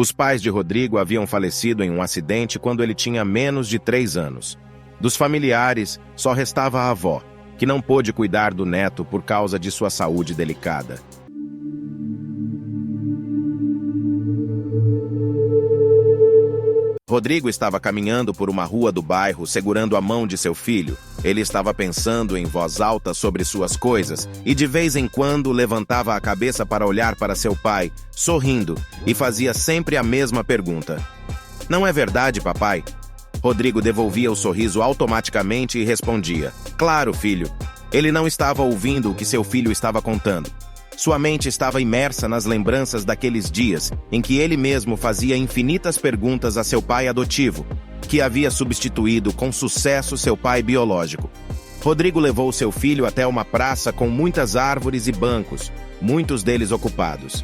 Os pais de Rodrigo haviam falecido em um acidente quando ele tinha menos de 3 anos. Dos familiares, só restava a avó, que não pôde cuidar do neto por causa de sua saúde delicada. Rodrigo estava caminhando por uma rua do bairro segurando a mão de seu filho. Ele estava pensando em voz alta sobre suas coisas e de vez em quando levantava a cabeça para olhar para seu pai, sorrindo, e fazia sempre a mesma pergunta. "Não é verdade, papai?" Rodrigo devolvia o sorriso automaticamente e respondia: "Claro, filho." Ele não estava ouvindo o que seu filho estava contando. Sua mente estava imersa nas lembranças daqueles dias em que ele mesmo fazia infinitas perguntas a seu pai adotivo, que havia substituído com sucesso seu pai biológico. Rodrigo levou seu filho até uma praça com muitas árvores e bancos, muitos deles ocupados.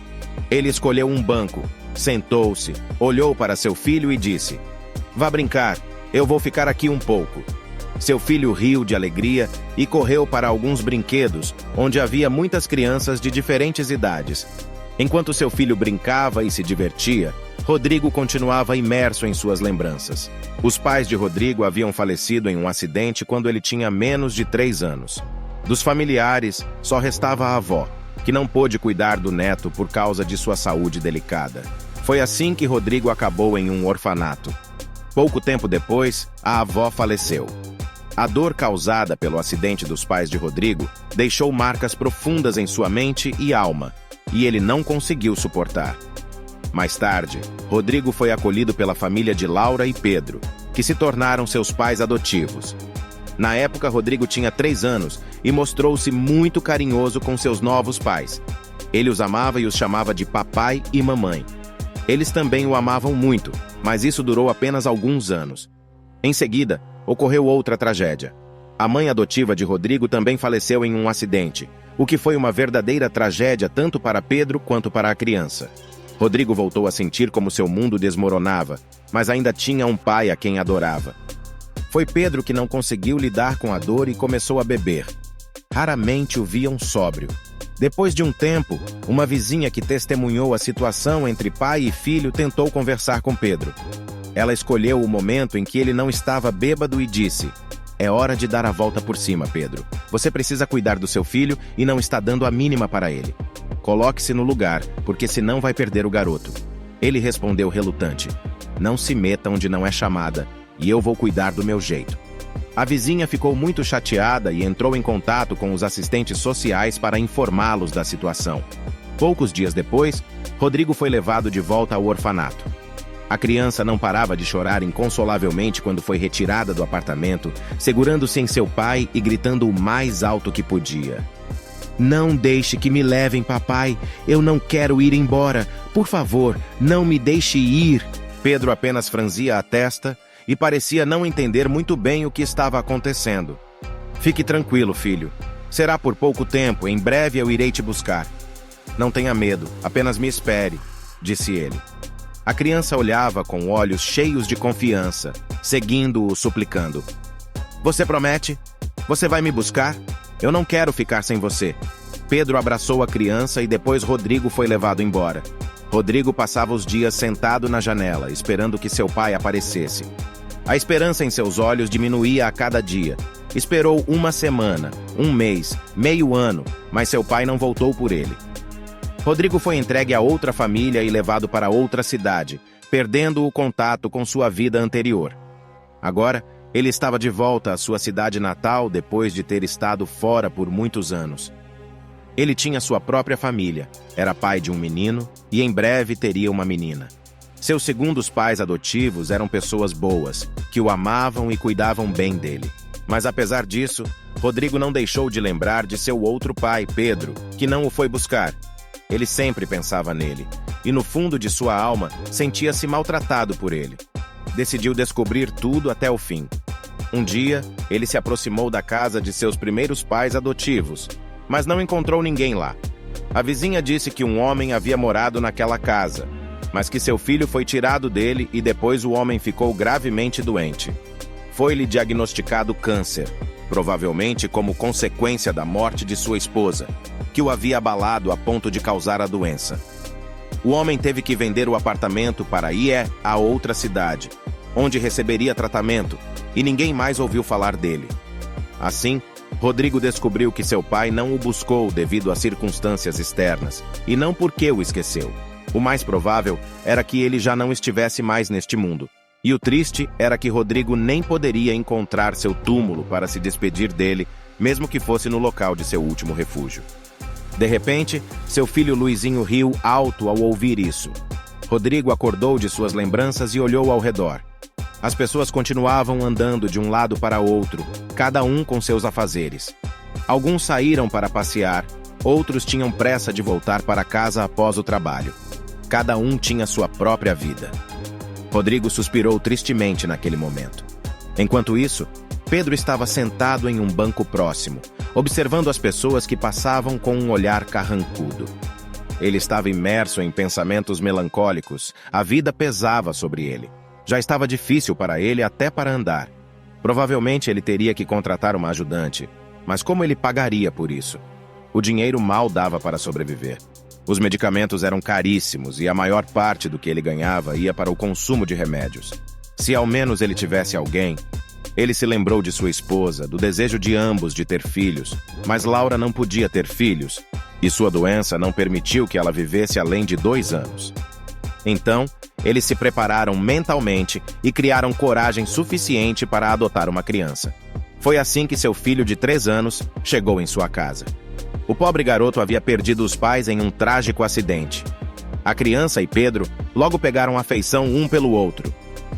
Ele escolheu um banco, sentou-se, olhou para seu filho e disse: "Vá brincar, eu vou ficar aqui um pouco." Seu filho riu de alegria e correu para alguns brinquedos, onde havia muitas crianças de diferentes idades. Enquanto seu filho brincava e se divertia, Rodrigo continuava imerso em suas lembranças. Os pais de Rodrigo haviam falecido em um acidente quando ele tinha menos de 3 anos. Dos familiares, só restava a avó, que não pôde cuidar do neto por causa de sua saúde delicada. Foi assim que Rodrigo acabou em um orfanato. Pouco tempo depois, a avó faleceu. A dor causada pelo acidente dos pais de Rodrigo deixou marcas profundas em sua mente e alma, e ele não conseguiu suportar. Mais tarde, Rodrigo foi acolhido pela família de Laura e Pedro, que se tornaram seus pais adotivos. Na época, Rodrigo tinha 3 anos e mostrou-se muito carinhoso com seus novos pais. Ele os amava e os chamava de papai e mamãe. Eles também o amavam muito, mas isso durou apenas alguns anos. Em seguida, ocorreu outra tragédia. A mãe adotiva de Rodrigo também faleceu em um acidente, o que foi uma verdadeira tragédia tanto para Pedro quanto para a criança. Rodrigo voltou a sentir como seu mundo desmoronava, mas ainda tinha um pai a quem adorava. Foi Pedro que não conseguiu lidar com a dor e começou a beber. Raramente o viam sóbrio. Depois de um tempo, uma vizinha que testemunhou a situação entre pai e filho tentou conversar com Pedro. Ela escolheu o momento em que ele não estava bêbado e disse: "É hora de dar a volta por cima, Pedro. Você precisa cuidar do seu filho e não está dando a mínima para ele. Coloque-se no lugar, porque senão vai perder o garoto." Ele respondeu relutante: "Não se meta onde não é chamada, e eu vou cuidar do meu jeito." A vizinha ficou muito chateada e entrou em contato com os assistentes sociais para informá-los da situação. Poucos dias depois, Rodrigo foi levado de volta ao orfanato. A criança não parava de chorar inconsolavelmente quando foi retirada do apartamento, segurando-se em seu pai e gritando o mais alto que podia: "Não deixe que me levem, papai! Eu não quero ir embora! Por favor, não me deixe ir!" Pedro apenas franzia a testa e parecia não entender muito bem o que estava acontecendo. "Fique tranquilo, filho. Será por pouco tempo, em breve eu irei te buscar. Não tenha medo, apenas me espere", disse ele. A criança olhava com olhos cheios de confiança, seguindo-o suplicando: "Você promete? Você vai me buscar? Eu não quero ficar sem você." Pedro abraçou a criança e depois Rodrigo foi levado embora. Rodrigo passava os dias sentado na janela, esperando que seu pai aparecesse. A esperança em seus olhos diminuía a cada dia. Esperou uma semana, um mês, meio ano, mas seu pai não voltou por ele. Rodrigo foi entregue a outra família e levado para outra cidade, perdendo o contato com sua vida anterior. Agora, ele estava de volta à sua cidade natal depois de ter estado fora por muitos anos. Ele tinha sua própria família, era pai de um menino e em breve teria uma menina. Seus segundos pais adotivos eram pessoas boas, que o amavam e cuidavam bem dele. Mas apesar disso, Rodrigo não deixou de lembrar de seu outro pai, Pedro, que não o foi buscar. Ele sempre pensava nele, e no fundo de sua alma, sentia-se maltratado por ele. Decidiu descobrir tudo até o fim. Um dia, ele se aproximou da casa de seus primeiros pais adotivos, mas não encontrou ninguém lá. A vizinha disse que um homem havia morado naquela casa, mas que seu filho foi tirado dele e depois o homem ficou gravemente doente. Foi-lhe diagnosticado câncer, provavelmente como consequência da morte de sua esposa, que o havia abalado a ponto de causar a doença. O homem teve que vender o apartamento para ir a outra cidade, onde receberia tratamento, e ninguém mais ouviu falar dele. Assim, Rodrigo descobriu que seu pai não o buscou devido a circunstâncias externas, e não porque o esqueceu. O mais provável era que ele já não estivesse mais neste mundo. E o triste era que Rodrigo nem poderia encontrar seu túmulo para se despedir dele, mesmo que fosse no local de seu último refúgio. De repente, seu filho Luizinho riu alto ao ouvir isso. Rodrigo acordou de suas lembranças e olhou ao redor. As pessoas continuavam andando de um lado para outro, cada um com seus afazeres. Alguns saíram para passear, outros tinham pressa de voltar para casa após o trabalho. Cada um tinha sua própria vida. Rodrigo suspirou tristemente naquele momento. Enquanto isso, Pedro estava sentado em um banco próximo, observando as pessoas que passavam com um olhar carrancudo. Ele estava imerso em pensamentos melancólicos, a vida pesava sobre ele. Já estava difícil para ele até para andar. Provavelmente ele teria que contratar uma ajudante, mas como ele pagaria por isso? O dinheiro mal dava para sobreviver. Os medicamentos eram caríssimos e a maior parte do que ele ganhava ia para o consumo de remédios. Se ao menos ele tivesse alguém, ele se lembrou de sua esposa, do desejo de ambos de ter filhos, mas Laura não podia ter filhos, e sua doença não permitiu que ela vivesse além de 2 anos. Então, eles se prepararam mentalmente e criaram coragem suficiente para adotar uma criança. Foi assim que seu filho de 3 anos chegou em sua casa. O pobre garoto havia perdido os pais em um trágico acidente. A criança e Pedro logo pegaram afeição um pelo outro.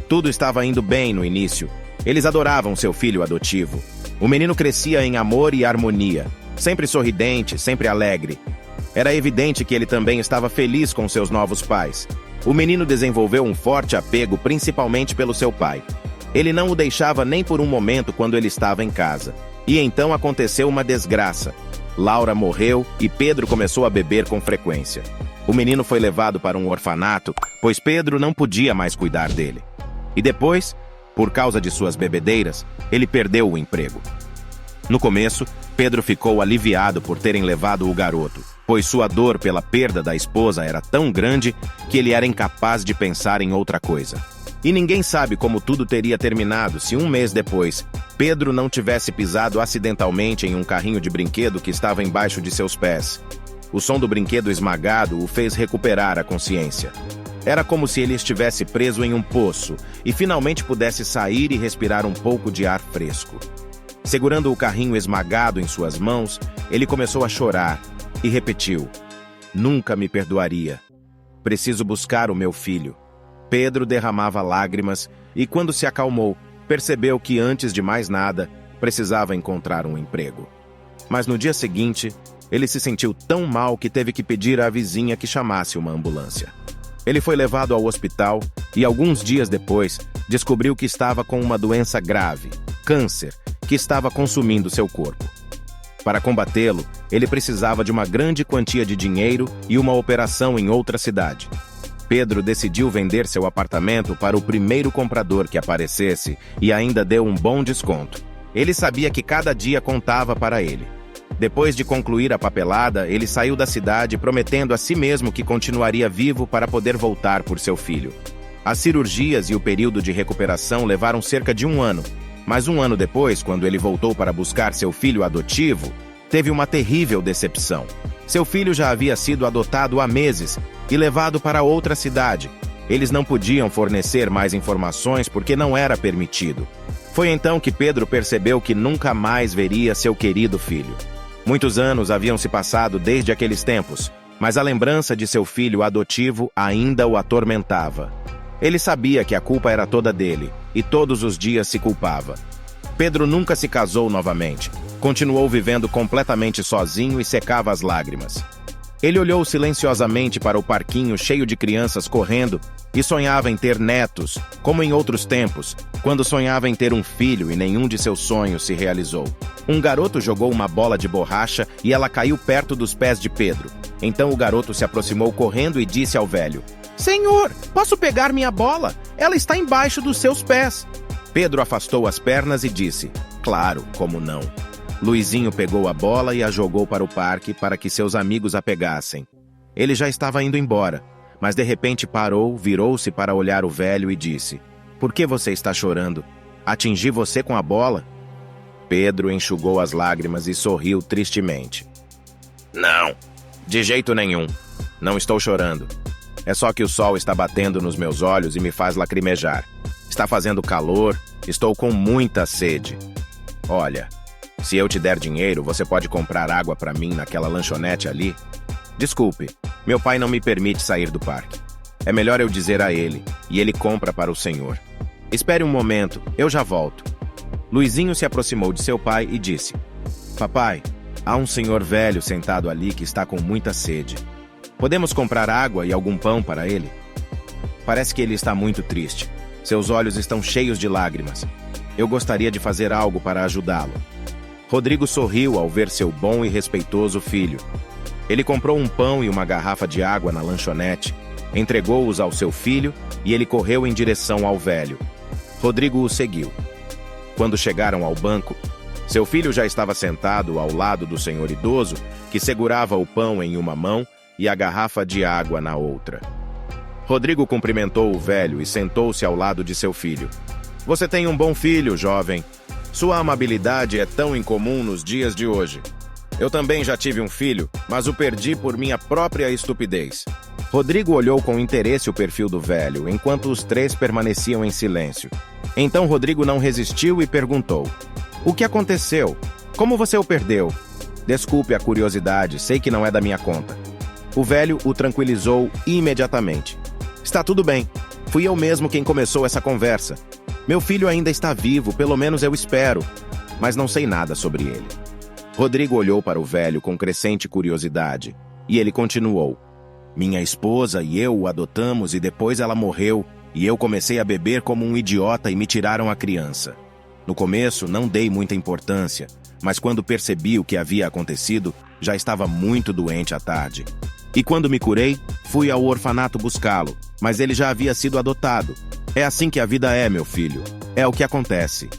Tudo estava indo bem no início. Eles adoravam seu filho adotivo. O menino crescia em amor e harmonia, sempre sorridente, sempre alegre. Era evidente que ele também estava feliz com seus novos pais. O menino desenvolveu um forte apego principalmente pelo seu pai. Ele não o deixava nem por um momento quando ele estava em casa. E então aconteceu uma desgraça. Laura morreu e Pedro começou a beber com frequência. O menino foi levado para um orfanato, pois Pedro não podia mais cuidar dele. E depois, por causa de suas bebedeiras, ele perdeu o emprego. No começo, Pedro ficou aliviado por terem levado o garoto, pois sua dor pela perda da esposa era tão grande que ele era incapaz de pensar em outra coisa. E ninguém sabe como tudo teria terminado se 1 mês depois, Pedro não tivesse pisado acidentalmente em um carrinho de brinquedo que estava embaixo de seus pés. O som do brinquedo esmagado o fez recuperar a consciência. Era como se ele estivesse preso em um poço e finalmente pudesse sair e respirar um pouco de ar fresco. Segurando o carrinho esmagado em suas mãos, ele começou a chorar e repetiu: "Nunca me perdoaria. Preciso buscar o meu filho." Pedro derramava lágrimas e, quando se acalmou, percebeu que, antes de mais nada, precisava encontrar um emprego. Mas no dia seguinte, ele se sentiu tão mal que teve que pedir à vizinha que chamasse uma ambulância. Ele foi levado ao hospital e, alguns dias depois, descobriu que estava com uma doença grave, câncer, que estava consumindo seu corpo. Para combatê-lo, ele precisava de uma grande quantia de dinheiro e uma operação em outra cidade. Pedro decidiu vender seu apartamento para o primeiro comprador que aparecesse e ainda deu um bom desconto. Ele sabia que cada dia contava para ele. Depois de concluir a papelada, ele saiu da cidade prometendo a si mesmo que continuaria vivo para poder voltar por seu filho. As cirurgias e o período de recuperação levaram cerca de 1 ano, mas 1 ano depois, quando ele voltou para buscar seu filho adotivo, teve uma terrível decepção. Seu filho já havia sido adotado há meses e levado para outra cidade. Eles não podiam fornecer mais informações porque não era permitido. Foi então que Pedro percebeu que nunca mais veria seu querido filho. Muitos anos haviam se passado desde aqueles tempos, mas a lembrança de seu filho adotivo ainda o atormentava. Ele sabia que a culpa era toda dele, e todos os dias se culpava. Pedro nunca se casou novamente. Continuou vivendo completamente sozinho e secava as lágrimas. Ele olhou silenciosamente para o parquinho cheio de crianças correndo e sonhava em ter netos, como em outros tempos, quando sonhava em ter um filho e nenhum de seus sonhos se realizou. Um garoto jogou uma bola de borracha e ela caiu perto dos pés de Pedro. Então o garoto se aproximou correndo e disse ao velho: "Senhor, posso pegar minha bola? Ela está embaixo dos seus pés." Pedro afastou as pernas e disse: "Claro, como não." Luizinho pegou a bola e a jogou para o parque para que seus amigos a pegassem. Ele já estava indo embora, mas de repente parou, virou-se para olhar o velho e disse: "Por que você está chorando? Atingi você com a bola?" Pedro enxugou as lágrimas e sorriu tristemente. "Não, de jeito nenhum. Não estou chorando. É só que o sol está batendo nos meus olhos e me faz lacrimejar. Está fazendo calor, estou com muita sede. Olha, se eu te der dinheiro, você pode comprar água para mim naquela lanchonete ali? Desculpe, meu pai não me permite sair do parque. É melhor eu dizer a ele, e ele compra para o senhor. Espere um momento, eu já volto." Luizinho se aproximou de seu pai e disse: "Papai, há um senhor velho sentado ali que está com muita sede. Podemos comprar água e algum pão para ele? Parece que ele está muito triste. Seus olhos estão cheios de lágrimas. Eu gostaria de fazer algo para ajudá-lo." Rodrigo sorriu ao ver seu bom e respeitoso filho. Ele comprou um pão e uma garrafa de água na lanchonete, entregou-os ao seu filho e ele correu em direção ao velho. Rodrigo o seguiu. Quando chegaram ao banco, seu filho já estava sentado ao lado do senhor idoso, que segurava o pão em uma mão e a garrafa de água na outra. Rodrigo cumprimentou o velho e sentou-se ao lado de seu filho. "Você tem um bom filho, jovem. Sua amabilidade é tão incomum nos dias de hoje. Eu também já tive um filho, mas o perdi por minha própria estupidez." Rodrigo olhou com interesse o perfil do velho, enquanto os três permaneciam em silêncio. Então Rodrigo não resistiu e perguntou: "O que aconteceu? Como você o perdeu?" "Desculpe a curiosidade, sei que não é da minha conta." O velho o tranquilizou imediatamente. "Está tudo bem. Fui eu mesmo quem começou essa conversa. Meu filho ainda está vivo, pelo menos eu espero, mas não sei nada sobre ele." Rodrigo olhou para o velho com crescente curiosidade, e ele continuou: "Minha esposa e eu o adotamos e depois ela morreu, e eu comecei a beber como um idiota e me tiraram a criança. No começo não dei muita importância, mas quando percebi o que havia acontecido, já estava muito doente à tarde. E quando me curei, fui ao orfanato buscá-lo, mas ele já havia sido adotado. É assim que a vida é, meu filho. É o que acontece."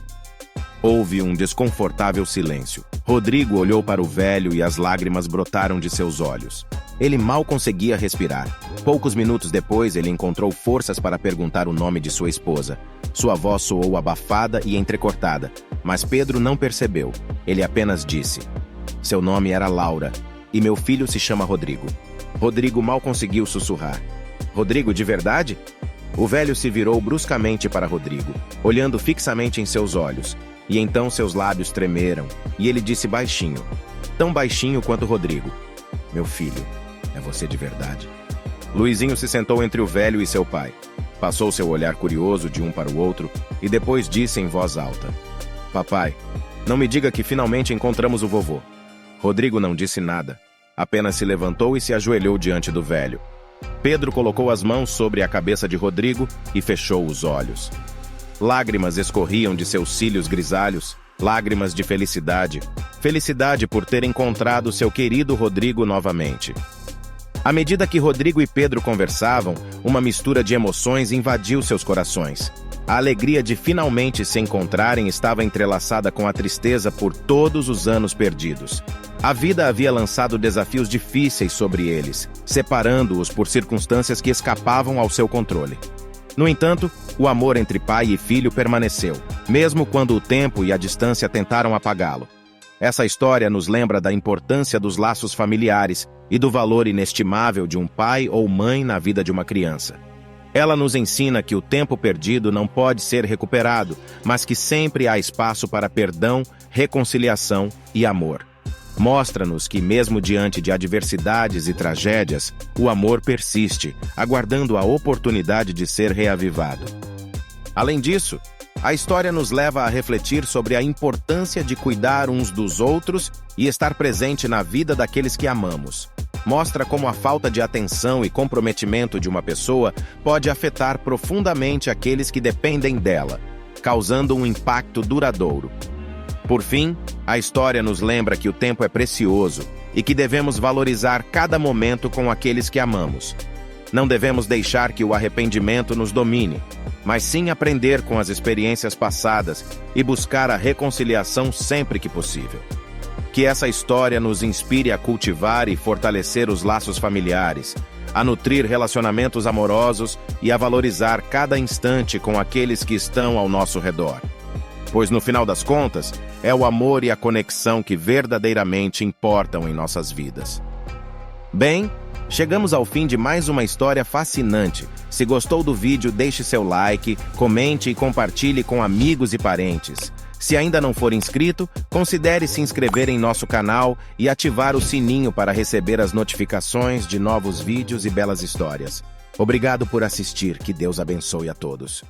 Houve um desconfortável silêncio. Rodrigo olhou para o velho e as lágrimas brotaram de seus olhos. Ele mal conseguia respirar. Poucos minutos depois, ele encontrou forças para perguntar o nome de sua esposa. Sua voz soou abafada e entrecortada, mas Pedro não percebeu. Ele apenas disse: "Seu nome era Laura, e meu filho se chama Rodrigo." Rodrigo mal conseguiu sussurrar: "Rodrigo, de verdade?" O velho se virou bruscamente para Rodrigo, olhando fixamente em seus olhos. E então seus lábios tremeram, e ele disse baixinho, tão baixinho quanto Rodrigo: "Meu filho, é você de verdade?" Luizinho se sentou entre o velho e seu pai. Passou seu olhar curioso de um para o outro e depois disse em voz alta: "Papai, não me diga que finalmente encontramos o vovô." Rodrigo não disse nada, apenas se levantou e se ajoelhou diante do velho. Pedro colocou as mãos sobre a cabeça de Rodrigo e fechou os olhos. Lágrimas escorriam de seus cílios grisalhos, lágrimas de felicidade. Felicidade por ter encontrado seu querido Rodrigo novamente. À medida que Rodrigo e Pedro conversavam, uma mistura de emoções invadiu seus corações. A alegria de finalmente se encontrarem estava entrelaçada com a tristeza por todos os anos perdidos. A vida havia lançado desafios difíceis sobre eles, separando-os por circunstâncias que escapavam ao seu controle. No entanto, o amor entre pai e filho permaneceu, mesmo quando o tempo e a distância tentaram apagá-lo. Essa história nos lembra da importância dos laços familiares e do valor inestimável de um pai ou mãe na vida de uma criança. Ela nos ensina que o tempo perdido não pode ser recuperado, mas que sempre há espaço para perdão, reconciliação e amor. Mostra-nos que, mesmo diante de adversidades e tragédias, o amor persiste, aguardando a oportunidade de ser reavivado. Além disso, a história nos leva a refletir sobre a importância de cuidar uns dos outros e estar presente na vida daqueles que amamos. Mostra como a falta de atenção e comprometimento de uma pessoa pode afetar profundamente aqueles que dependem dela, causando um impacto duradouro. Por fim, a história nos lembra que o tempo é precioso e que devemos valorizar cada momento com aqueles que amamos. Não devemos deixar que o arrependimento nos domine, mas sim aprender com as experiências passadas e buscar a reconciliação sempre que possível. Que essa história nos inspire a cultivar e fortalecer os laços familiares, a nutrir relacionamentos amorosos e a valorizar cada instante com aqueles que estão ao nosso redor. Pois, no final das contas, é o amor e a conexão que verdadeiramente importam em nossas vidas. Bem, chegamos ao fim de mais uma história fascinante. Se gostou do vídeo, deixe seu like, comente e compartilhe com amigos e parentes. Se ainda não for inscrito, considere se inscrever em nosso canal e ativar o sininho para receber as notificações de novos vídeos e belas histórias. Obrigado por assistir, que Deus abençoe a todos.